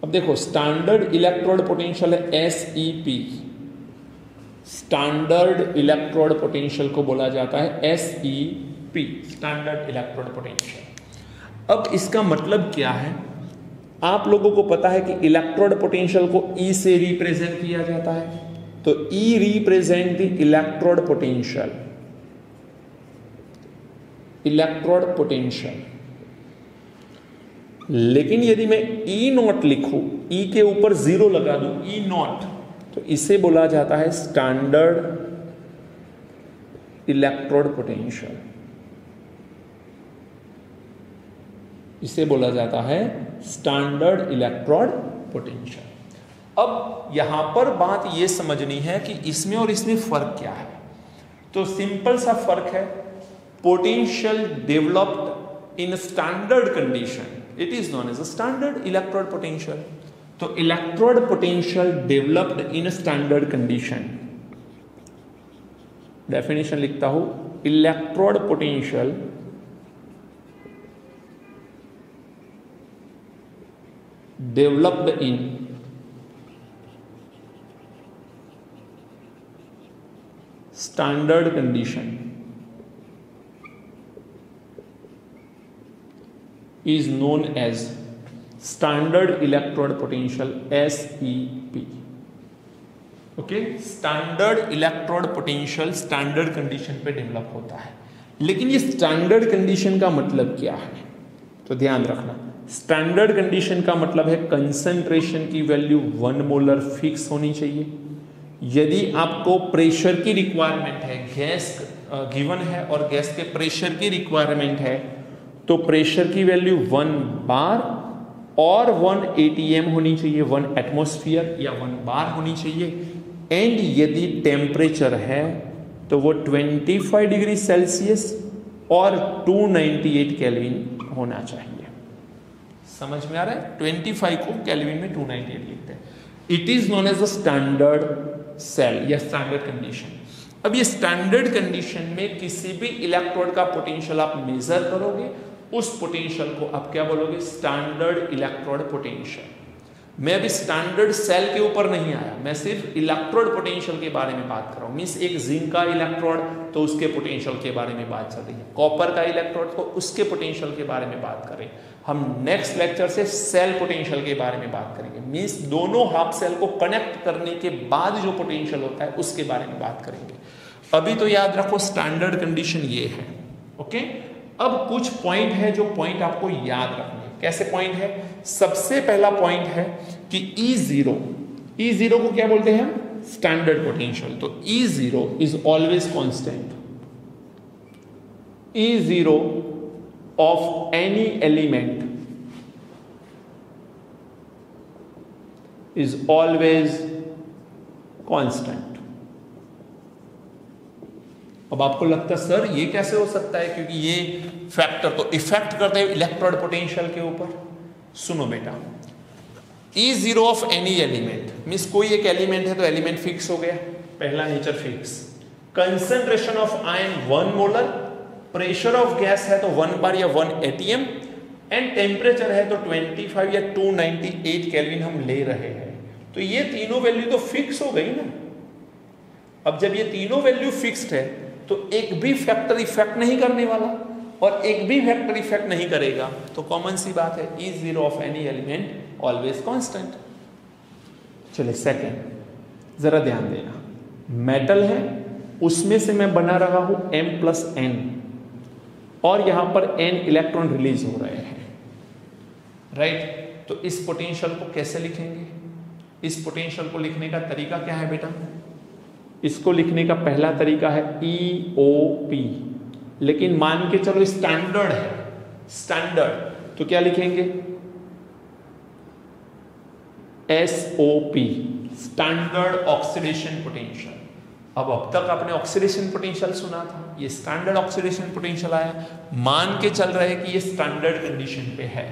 अब देखो, स्टैंडर्ड इलेक्ट्रोड पोटेंशियल है SEP। स्टैंडर्ड इलेक्ट्रोड पोटेंशियल को बोला जाता है SEP, स्टैंडर्ड इलेक्ट्रोड पोटेंशियल। अब इसका मतलब क्या है? आप लोगों को पता है कि इलेक्ट्रोड पोटेंशियल को E से रिप्रेजेंट किया जाता है, तो E represent the electrode potential, electrode potential. लेकिन यदि मैं E नॉट लिखूं, E के ऊपर 0 लगा दूं, E नॉट, तो इसे बोला जाता है स्टैंडर्ड इलेक्ट्रोड पोटेंशियल, इसे बोला जाता है स्टैंडर्ड इलेक्ट्रोड पोटेंशियल। अब यहां पर बात यह समझनी है कि इसमें और इसमें फर्क क्या है। तो सिंपल सा फर्क है, potential developed in standard condition, it is known as a standard electrode potential. तो electrode potential developed in standard condition, definition लिखता हूं, electrode potential developed in standard condition is known as standard electrode potential, SEP। Okay, standard electrode potential standard condition पे डेवलप होता है। लेकिन ये स्टैंडर्ड कंडीशन का मतलब क्या है, तो ध्यान रखना, स्टैंडर्ड कंडीशन का मतलब है कंसंट्रेशन की वैल्यू 1 मोलर फिक्स होनी चाहिए। यदि आपको प्रेशर की रिक्वायरमेंट है, गैस गिवन है और गैस के प्रेशर की रिक्वायरमेंट है, तो प्रेशर की वैल्यू 1 बार और 1 atm होनी चाहिए, 1 एटमॉस्फेयर या 1 बार होनी चाहिए। एंड यदि टेम्परेचर है तो वो 25 डिग्री सेल्सियस और 298 केल्विन होना चाहिए। समझ में आ रहा है? 25 को केल्विन में 298 लिखते हैं। It is known as a standard cell या स्टैंडर्ड कंडीशन। अब ये स्टैंडर्ड कंडीशन में किसी भी इलेक्ट्रोड का पोटेंशियल आप मेजर करोगे, उस पोटेंशियल को आप क्या बोलोगे? Standard electrode potential. मैं अभी स्टैंडर्ड सेल के ऊपर नहीं आया, मैं सिर्फ इलेक्ट्रोड पोटेंशियल के बारे में बात कर रहा हूं। मींस एक जिंक का इलेक्ट्रोड तो उसके पोटेंशियल के बारे में बात चल रही है, कॉपर का इलेक्ट्रोड तो उसके पोटेंशियल के बारे में बात कर रहे हैं। हम नेक्स्ट लेक्चर से सेल पोटेंशियल के बारे में बात करेंगे। मींस दोनों हाफ सेल को कनेक्ट करने के बाद जो पोटेंशियल होता है उसके बारे में बात करेंगे। अभी तो याद रखो स्टैंडर्ड कंडीशन ये है। ओके, अब कुछ पॉइंट है जो पॉइंट आपको याद रखने। कैसे पॉइंट है? सबसे पहला पॉइंट है कि E0 को क्या बोलते हैं हम? Standard potential. तो E0 is always constant. E0 of any element is always constant। अब आपको लगता है सर ये कैसे हो सकता है, क्योंकि ये फैक्टर तो इफेक्ट करते हैं इलेक्ट्रोड पोटेंशियल के ऊपर। सुनो बेटा, E0 of any element means कोई एक एलिमेंट है तो एलिमेंट फिक्स हो गया, पहला nature fix. Concentration of ion 1 molar, pressure of gas है तो 1 बार या 1 atm, एंड टेम्परेचर है तो 25 या 298 केल्विन हम ले रहे हैं। तो ये तीनों वैल्यू तो फिक्स हो गई ना। अब जब ये तीनों वैल्यू फिक्स्ड है तो एक भी फैक्टर इफेक्ट नहीं करने वाला और एक भी फैक्टर इफेक्ट नहीं करेगा, तो कॉमन सी बात है E0 of any element always constant. चलिए सेकंड जरा ध्यान देना, मेटल है उसमें से मैं बना रहा हूं M+N और यहां पर N इलेक्ट्रॉन रिलीज हो रहे हैं, राइट। तो इस पोटेंशियल को कैसे लिखेंगे? इस पोटेंशियल को लिखने का तरीका क्या है बेटा? इसको लिखने का पहला तरीका है EOP, लेकिन मान के चलो स्टैंडर्ड है, स्टैंडर्ड तो क्या लिखेंगे? SOP, standard oxidation potential. अब तक आपने ऑक्सीडेशन पोटेंशियल सुना था, ये स्टैंडर्ड ऑक्सीडेशन पोटेंशियल आया। मान के चल रहे कि ये स्टैंडर्ड कंडीशन पे है,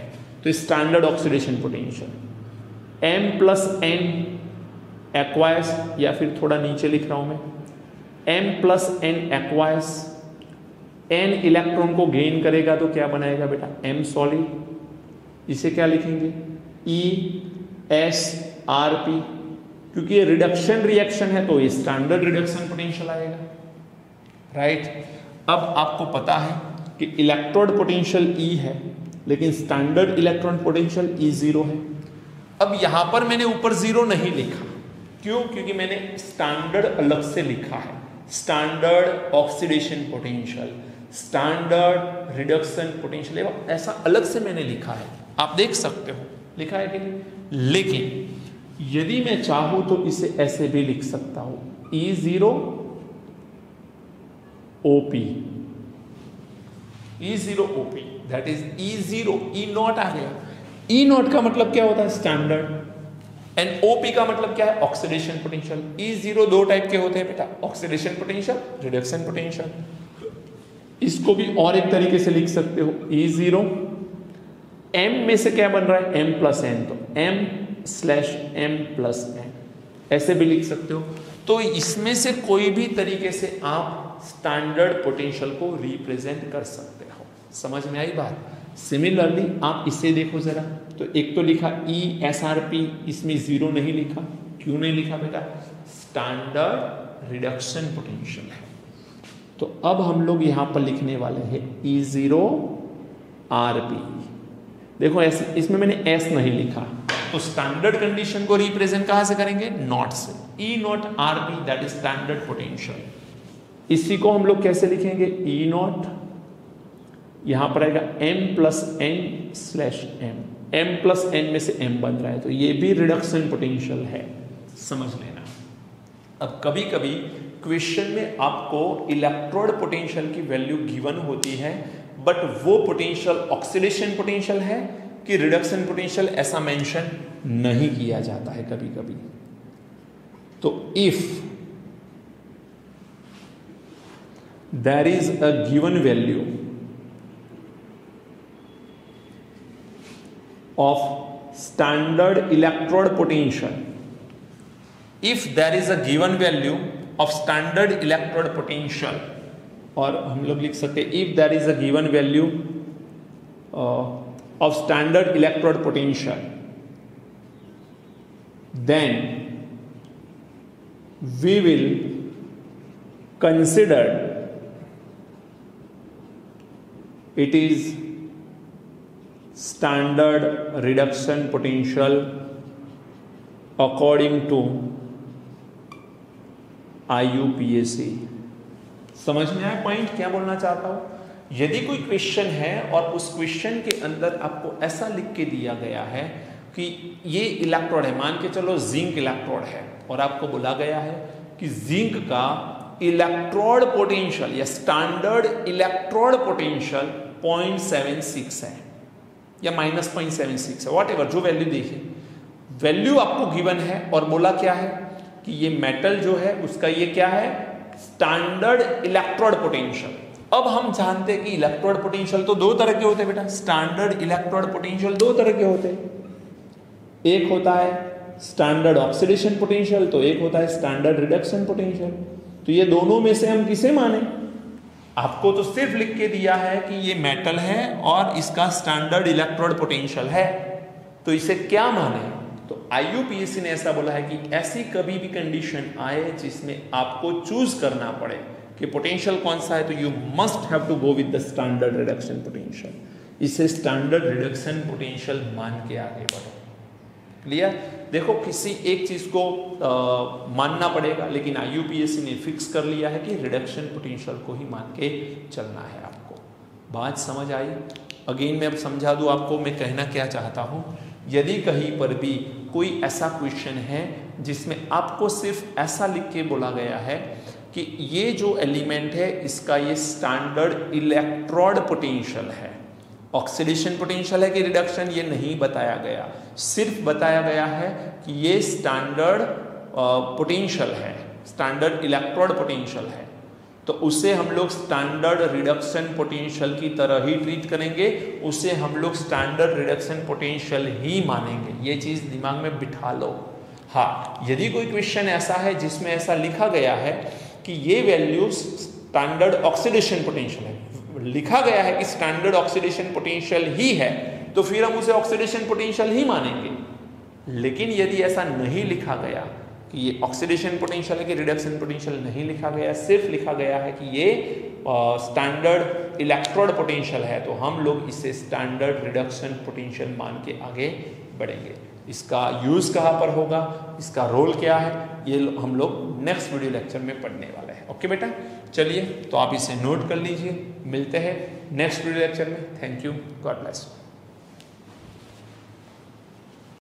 तो standard oxidation potential M+N aqueous, या फिर थोड़ा नीचे लिख रहा हूं मैं, M+N एक्वायस, N इलेक्ट्रॉन को गेन करेगा तो क्या बनाएगा बेटा? M solid. इसे क्या लिखेंगे? ESRP, क्योंकि ये रिडक्शन रिएक्शन है तो ये स्टैंडर्ड रिडक्शन पोटेंशियल आएगा, राइट। अब आपको पता है कि इलेक्ट्रोड पोटेंशियल E है, लेकिन स्टैंडर्ड इलेक्ट्रॉन पोटेंशियल E0 है। अब यहां पर मैंने ऊपर 0 नहीं लिखा, क्यों? क्योंकि मैंने स्टैंडर्ड अलग से लिखा है, standard oxidation potential, standard reduction potential, ऐसा अलग से मैंने लिखा है, आप देख सकते हो लिखा है कि नहीं। लेकिन यदि मैं चाहूं तो इसे ऐसे भी लिख सकता हूं, E0 OP, E0 OP, that is E0, E0 आ गया। E0 का मतलब क्या होता है? स्टैंडर्ड, एंड OP का मतलब क्या है? Oxidation potential. E0 दो टाइप के होते हैं बेटा, ऑक्सीडेशन पोटेंशियल, रिडक्शन पोटेंशियल। इसको भी और एक तरीके से लिख सकते हो, E0 M में से क्या बन रहा है? M प्लस N, तो M/M प्लस N, ऐसे भी लिख सकते हो। तो इसमें से कोई भी तरीके से आप स्टैंडर्ड पोटेंशियल को रिप्रेजेंट कर सकते हो। समझ में आई बात? सिमिलरली आप इसे देखो जरा, तो एक तो लिखा ESRP, इसमें 0 नहीं लिखा, क्यों नहीं लिखा बेटा? स्टैंडर्ड रिडक्शन पोटेंशियल है। तो अब हम लोग यहां पर लिखने वाले हैं E0 RP। देखो ऐसे, इसमें मैंने S नहीं लिखा, तो स्टैंडर्ड कंडीशन को रिप्रेजेंट कहां से करेंगे? नॉट से। E0 RP, that is standard potential. इसी को हम लोग कैसे लिखेंगे? E0, यहां पर आएगा M plus N/M, M plus N में से M बन रहा है, तो ये भी रिडक्शन पोटेंशियल है, समझ लेना। अब कभी कभी क्वेश्चन में आपको इलेक्ट्रोड पोटेंशियल की वैल्यू गिवन होती है, बट वो पोटेंशियल ऑक्सीडेशन पोटेंशियल है कि रिडक्शन पोटेंशियल, ऐसा मेंशन नहीं किया जाता है कभी कभी। तो if there is a given value of standard electrode potential, if there is a given value of standard electrode potential, और हम लोग लिख सकते हैं if there is a given value of standard electrode potential, then we will consider it is standard reduction potential according to IUPAC। समझ में आया पॉइंट क्या बोलना चाहता हूं? यदि कोई क्वेश्चन है और उस क्वेश्चन के अंदर आपको ऐसा लिख के दिया गया है कि ये इलेक्ट्रोड है, मान के चलो जिंक इलेक्ट्रोड है, और आपको बोला गया है कि जिंक का इलेक्ट्रोड पोटेंशियल या स्टैंडर्ड इलेक्ट्रोड पोटेंशियल 0.76 है या -0.76 है, वॉट एवर जो वैल्यू देखिए, वैल्यू आपको गिवन है, और बोला क्या है कि ये मेटल जो है उसका ये क्या है? Standard electrode potential. अब हम जानते हैं कि इलेक्ट्रोड पोटेंशियल तो दो तरह के होते हैं बेटा, स्टैंडर्ड इलेक्ट्रोड पोटेंशियल दो तरह के होते हैं, एक होता है स्टैंडर्ड ऑक्सीडेशन पोटेंशियल, तो एक होता है स्टैंडर्ड रिडक्शन पोटेंशियल। तो ये दोनों में से हम किसे माने? आपको तो सिर्फ लिख के दिया है कि ये मेटल है और इसका स्टैंडर्ड इलेक्ट्रोड पोटेंशियल है, तो इसे क्या माने? तो IUPAC ने ऐसा बोला है कि ऐसी कभी भी कंडीशन आए जिसमें आपको चूज करना पड़े कि पोटेंशियल कौन सा है, तो you must have to go with the standard reduction potential. इसे स्टैंडर्ड रिडक्शन पोटेंशियल मान के आगे बढ़ो। क्लियर? देखो किसी एक चीज को मानना पड़ेगा, लेकिन IUPAC ने फिक्स कर लिया है कि रिडक्शन पोटेंशियल को ही मान के चलना है आपको। बात समझ आई? अगेन मैं अब समझा दूं आपको मैं कहना क्या चाहता हूं। यदि कहीं पर भी कोई ऐसा क्वेश्चन है जिसमें आपको सिर्फ ऐसा लिख के बोला गया है कि ये जो एलिमेंट है इसका ये स्टैंडर्ड इलेक्ट्रोड पोटेंशियल है, ऑक्सीडेशन पोटेंशियल है कि रिडक्शन, ये नहीं बताया गया, सिर्फ बताया गया है कि ये स्टैंडर्ड पोटेंशियल है, स्टैंडर्ड इलेक्ट्रोड पोटेंशियल है, तो उसे हम लोग स्टैंडर्ड रिडक्शन पोटेंशियल की तरह ही ट्रीट करेंगे, उसे हम लोग स्टैंडर्ड रिडक्शन पोटेंशियल ही मानेंगे। ये चीज दिमाग में बिठा लो। हाँ, यदि कोई क्वेश्चन ऐसा है जिसमें ऐसा लिखा गया है कि ये वैल्यू स्टैंडर्ड ऑक्सीडेशन पोटेंशियल है, लिखा गया है कि स्टैंडर्ड ऑक्सीडेशन पोटेंशियल ही है, तो फिर हम उसे ऑक्सीडेशन पोटेंशियल ही मानेंगे। लेकिन यदि ऐसा नहीं लिखा गया कि ये ऑक्सीडेशन पोटेंशियल है कि रिडक्शन पोटेंशियल, नहीं लिखा गया, सिर्फ लिखा गया है कि ये स्टैंडर्ड इलेक्ट्रोड पोटेंशियल है तो हम लोग इसे स्टैंडर्ड रिडक्शन पोटेंशियल मान के आगे बढ़ेंगे। इसका यूज़ कहाँ पर होगा, इसका रोल क्या है, ये हम लोग नेक्स्ट वीडियो लेक्चर में पढ़ने वाले हैं। ओके बेटा, चलिए तो आप इसे नोट कर लीजिए। मिलते हैं नेक्स्ट वीडियो लेक्चर में। Thank you, God bless.